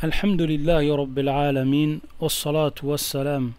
الحمد لله رب العالمين والصلاة والسلام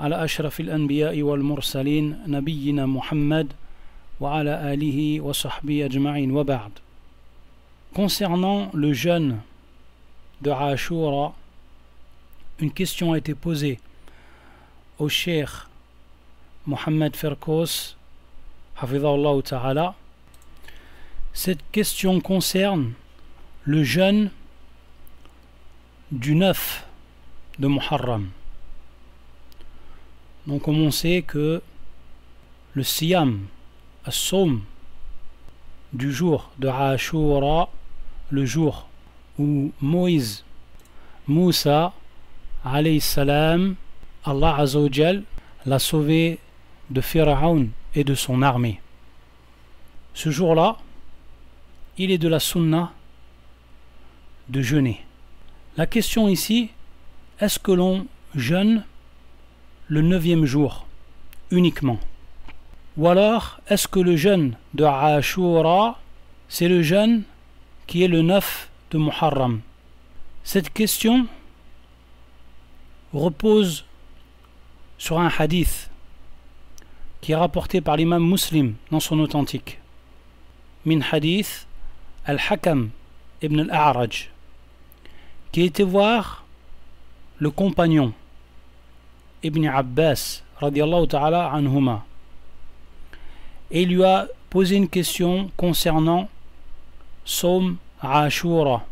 على أشرف الأنبياء والمرسلين نبينا محمد وعلى آله وصحبه أجمعين وبعد. Concernant le jeûne de Ashura, une question a été posée au cheikh Mohamed Ferkos Hafidhahullah Ta'ala. Cette question concerne le jeûne du 9 de Muharram. Donc comme on sait que le siyam, as-sawm du jour de Ashura, le jour où Moïse, Moussa alayhi salam, Allah Azza wa Jal l'a sauvé de Pharaon et de son armée. Ce jour-là, il est de la sunna de jeûner. La question ici, est-ce que l'on jeûne le 9e jour uniquement? Ou alors, est-ce que le jeûne de Ashura, c'est le jeûne qui est le 9 de Muharram? Cette question repose sur un hadith qui est rapporté par l'imam Muslim dans son authentique. Min hadith al-Hakam ibn al-A'raj, qui était voir le compagnon Ibn Abbas radiyallahu ta'ala anhuma, et il lui a posé une question concernant Sawm Ashura,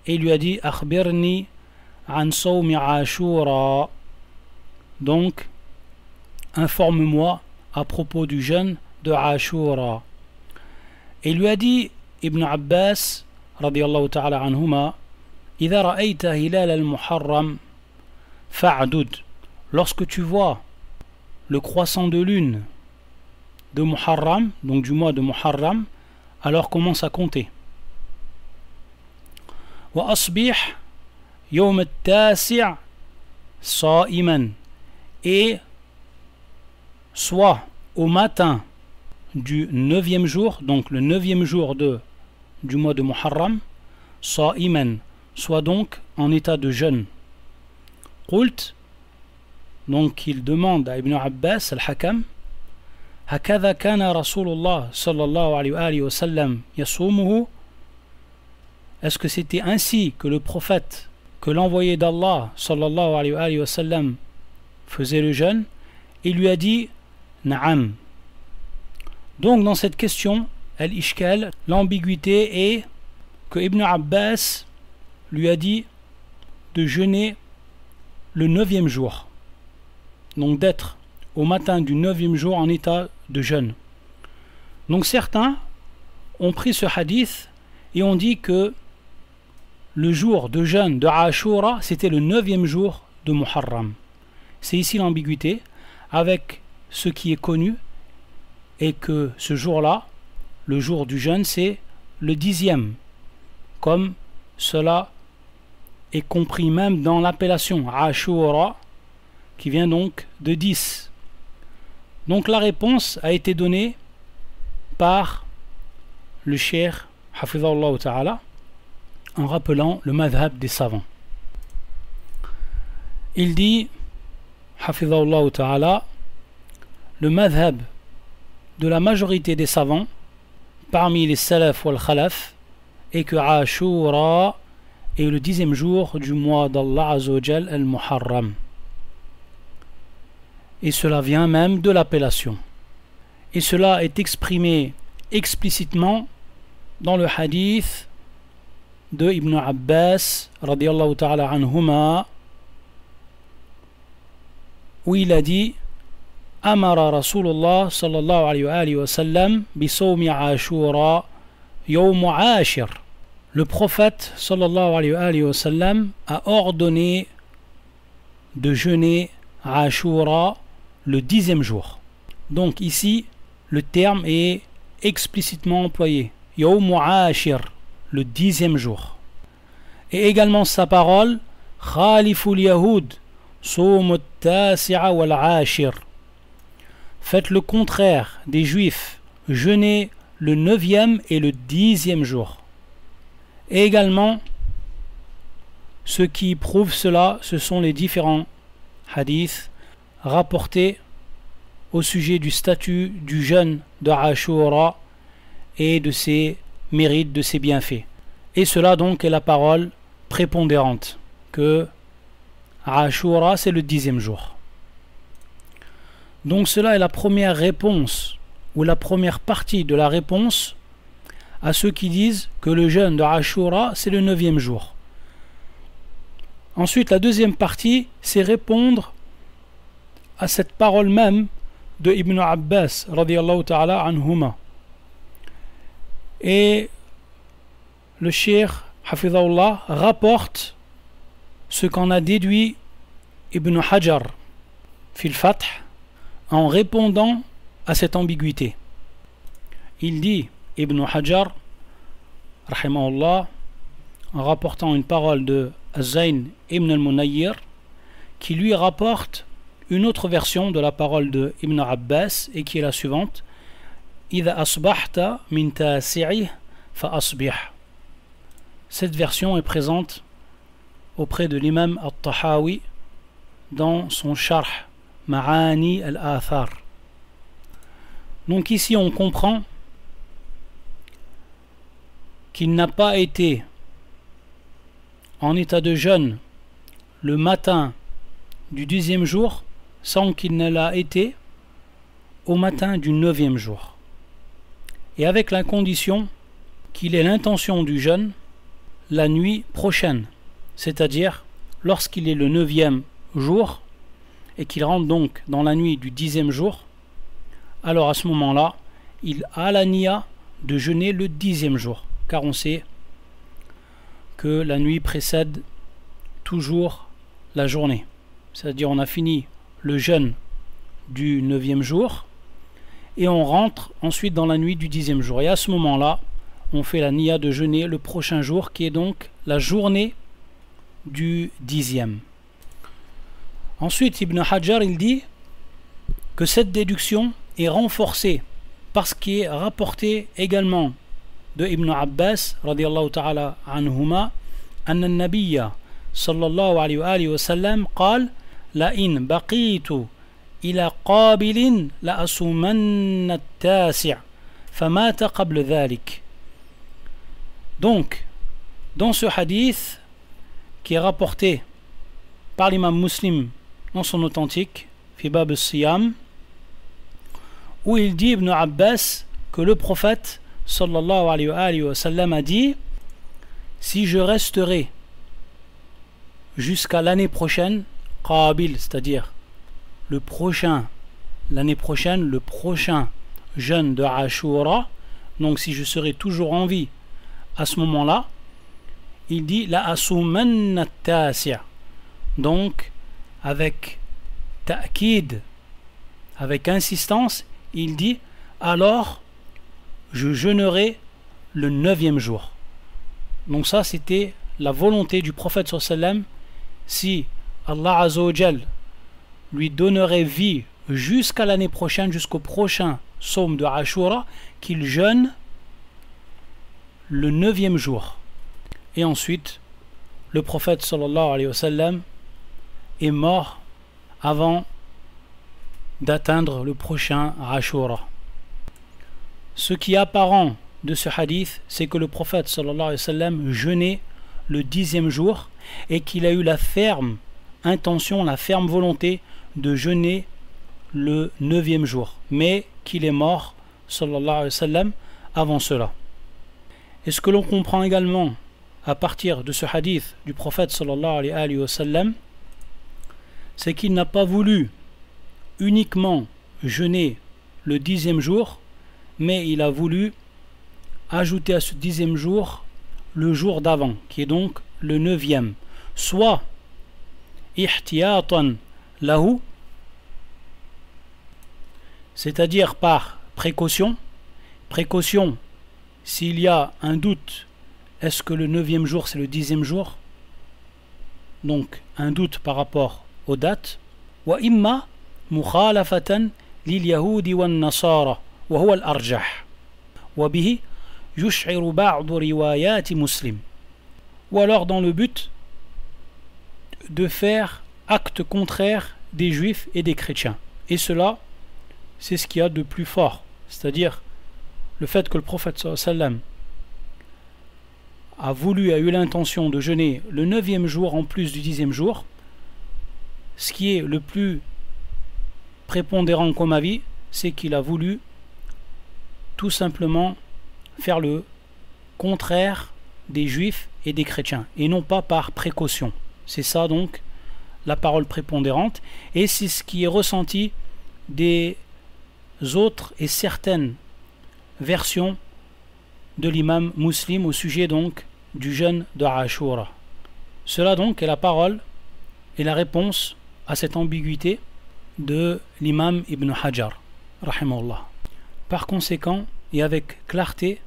et il lui a dit akhbirni an Sawm Ashura, donc informe-moi à propos du jeûne de Ashura. Et il lui a dit Ibn Abbas radiyallahu ta'ala anhuma, إذا رأيت هلال المحرم فاعدد, lorsque tu vois le croissant de lune de Muharram, donc du mois de Muharram, alors commence à compter. وأصبح يوم التاسع صائما, et soit au matin du 9e jour, donc le 9e jour du mois de Muharram, صائما, soit donc en état de jeûne. Qult, donc il demande à Ibn Abbas al-Hakam, هكذا كان رسول الله صلى الله عليه وآله وسلم يصومه, est-ce que c'était ainsi que le prophète, que l'envoyé d'Allah sallallahu alayhi wa alihi wa sallam faisait le jeûne? Il lui a dit Na'am. Donc dans cette question, al-ishkal, l'ambiguïté est que Ibn Abbas lui a dit de jeûner le 9e jour, donc d'être au matin du 9e jour en état de jeûne. Donc certains ont pris ce hadith et ont dit que le jour de jeûne de Ashura, c'était le 9e jour de Muharram. C'est ici l'ambiguïté, avec ce qui est connu, et que ce jour-là, le jour du jeûne, c'est le 10e, comme cela est compris même dans l'appellation Ashura, qui vient donc de 10. Donc la réponse a été donnée par le cheikh Hafidhahullah Ta'ala en rappelant le madhab des savants. Il dit Hafidhahullah Ta'ala, le madhab de la majorité des savants parmi les salaf wal khalaf est que Ashura est le 10e jour du mois d'Allah Azza wa Jal al-Muharram. Et cela vient même de l'appellation. Et cela est exprimé explicitement dans le hadith de Ibn Abbas radiyallahu ta'ala anhuma, où il a dit Amara Rasulullah sallallahu alayhi wa sallam bi sawmi Ashura yawm Ashir. Le prophète sallallahu alayhi wa sallam a ordonné de jeûner Ashura le 10e jour. Donc ici, le terme est explicitement employé. Yawm Ashir, le 10e jour. Et également sa parole, Khaliful Yahoud, Sawm at-Tasi'a wal Ashir. Faites le contraire des Juifs, jeûnez le 9e et le 10e jour. Et également Ce qui prouve cela, ce sont les différents hadiths rapportés au sujet du statut du jeûne de Ashura et de ses mérites, de ses bienfaits. Et cela donc est la parole prépondérante, que Ashura c'est le 10e jour. Donc cela est la première réponse, ou la première partie de la réponse à ceux qui disent que le jeûne de Ashura c'est le 9e jour. Ensuite, la deuxième partie, c'est répondre à cette parole même de Ibn Abbas radiyallahu ta'ala anhuma. Et le cheikh hafidhahullah rapporte ce qu'en a déduit Ibn Hajar fil Fath en répondant à cette ambiguïté. Il dit, Ibn Hajar rahimahullah, en rapportant une parole de Az-Zayn ibn al-Munayyir, qui lui rapporte une autre version de la parole de Ibn Abbas et qui est la suivante: Idha asbahta min tasi'ih fa asbih. Cette version est présente auprès de l'imam al-Tahawi dans son Sharh Ma'ani al-Athar. Donc ici on comprend qu'il n'a pas été en état de jeûne le matin du 10e jour sans qu'il ne l'a été au matin du 9e jour. Et avec la condition qu'il ait l'intention du jeûne la nuit prochaine, c'est-à-dire lorsqu'il est le 9e jour et qu'il rentre donc dans la nuit du 10e jour, alors à ce moment-là, il a la niya de jeûner le 10e jour, car on sait que la nuit précède toujours la journée. C'est-à-dire on a fini le jeûne du 9e jour et on rentre ensuite dans la nuit du 10e jour. Et à ce moment-là, on fait la niya de jeûner le prochain jour qui est donc la journée du 10e. Ensuite, Ibn Hajar il dit que cette déduction est renforcée par ce qui est rapporté également de Ibn Abbas radiyallahu ta'ala anhuma anna an-nabiyya sallallahu alayhi wa sallam qala la in baqitu ila qabilin la asumanna at-tasi' famata qabla dhalik. Donc dans ce hadith qui est rapporté par l'imam Muslim dans son authentique fi bab as-siyam, où il dit Ibn Abbas que le prophète sallallahu alayhi wa sallam a dit: si je resterai jusqu'à l'année prochaine, qabil, c'est-à-dire l'année prochaine, le prochain jeûne de Ashura, donc si je serai toujours en vie à ce moment-là, il dit la asumanna at-tasi', donc avec ta'kid, avec insistance, il dit alors je jeûnerai le 9e jour. Donc ça c'était la volonté du prophète sallallahu alayhi wa sallam, si Allah azza wa jal lui donnerait vie jusqu'à l'année prochaine, jusqu'au prochain psaume de Ashura, qu'il jeûne le 9e jour. Et ensuite le prophète sallallahu alayhi wa sallam est mort avant d'atteindre le prochain Ashura. Ce qui est apparent de ce hadith, c'est que le prophète sallallahu alayhi wa sallam jeûnait le 10e jour et qu'il a eu la ferme intention, la ferme volonté de jeûner le 9e jour, mais qu'il est mort sallallahu alayhi wa sallam avant cela. Et ce que l'on comprend également à partir de ce hadith du prophète sallallahu alayhi wa sallam, c'est qu'il n'a pas voulu uniquement jeûner le 10e jour, mais il a voulu ajouter à ce 10e jour le jour d'avant, qui est donc le 9e, soit ihtiyatan lahu, c'est-à-dire par précaution s'il y a un doute, est-ce que le 9e jour c'est le 10e jour, donc un doute par rapport aux dates, wa imma mukhalafatan lil yahudi wan nasara wa huwa al arjah wa bihi yush'iru ba'd riwayat muslim, ou alors dans le but de faire acte contraire des juifs et des chrétiens. Et cela, c'est ce qu'il y a de plus fort. C'est-à-dire le fait que le prophète sallam a eu l'intention de jeûner le 9e jour en plus du 10e jour. Ce qui est le plus prépondérant comme avis, c'est qu'il a voulu tout simplement faire le contraire des juifs et des chrétiens, et non pas par précaution. C'est ça donc la parole prépondérante, et c'est ce qui est ressenti des autres et certaines versions de l'imam Muslim au sujet donc du jeûne de Ashura. Cela donc est la parole et la réponse à cette ambiguïté de l'imam Ibn Hajar rahimahullah. Par conséquent et avec clarté,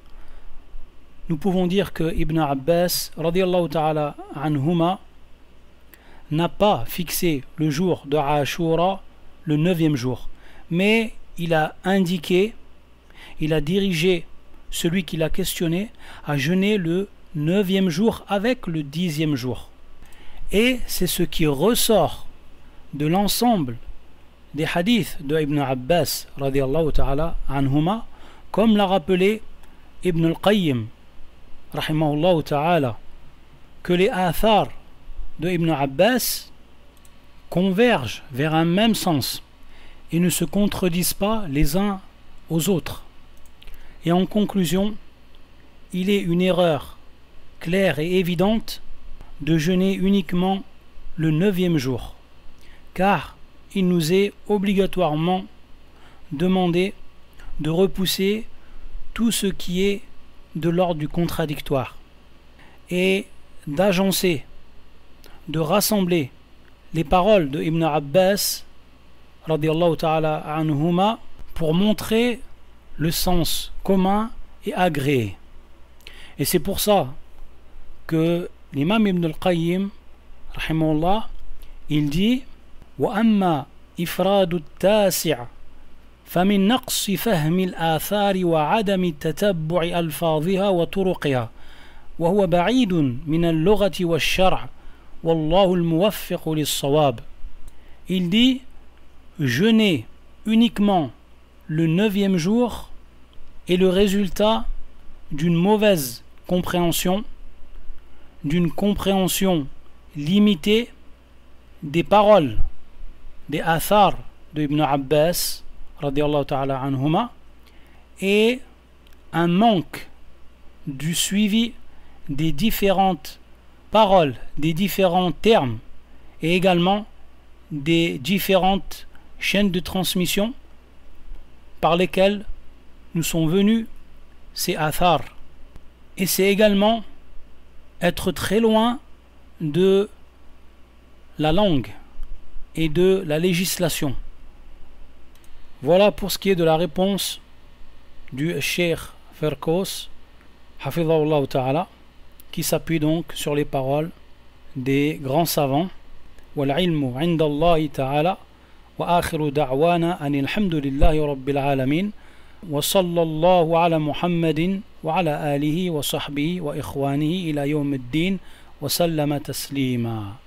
nous pouvons dire que Ibn Abbas radiyallahu ta'ala anhuma n'a pas fixé le jour de Ashura le 9e jour, mais il a indiqué, il a dirigé celui qui l'a questionné à jeûner le 9e jour avec le 10e jour. Et c'est ce qui ressort de l'ensemble des hadiths de Ibn Abbas radiyallahu ta'ala anhuma, comme l'a rappelé Ibn al-Qayyim rahimahullah ta'ala, que les athars de Ibn Abbas convergent vers un même sens et ne se contredisent pas les uns aux autres. Et en conclusion, il est une erreur claire et évidente de jeûner uniquement le 9e jour, car il nous est obligatoirement demandé de repousser tout ce qui est de l'ordre du contradictoire et d'agencer, de rassembler les paroles de Ibn Abbas radiyallahu ta'ala anhuma pour montrer le sens commun et agréé. Et c'est pour ça que l'imam Ibn al-Qayyim rahimahullah, il dit وأما إفراد التاسع فمن نقص فهم الآثار وعدم تتبع ألفاظها وطرقها وهو بعيد من اللغة والشرع والله الموفق للصواب. Il dit jeûner uniquement le 9e jour est le résultat d'une mauvaise compréhension, d'une compréhension limitée des paroles des athars de Ibn Abbas radiyallahu ta'ala anhuma, et un manque du suivi des différentes paroles, des différents termes et également des différentes chaînes de transmission par lesquelles nous sont venus ces athars. Et c'est également être très loin de la langue et de la législation. Voilà pour ce qui est de la réponse du Cheikh Ferkos hafidhahullah ta'ala, qui s'appuie donc sur les paroles des grands savants. Wal ilmu indallahi ta'ala wa akhiru da'wana anil hamdulillahi rabbil alamin wa sallallahu ala muhammadin wa ala alihi wa sahbihi wa ikhwanihi ila yawmiddin wa sallama taslima.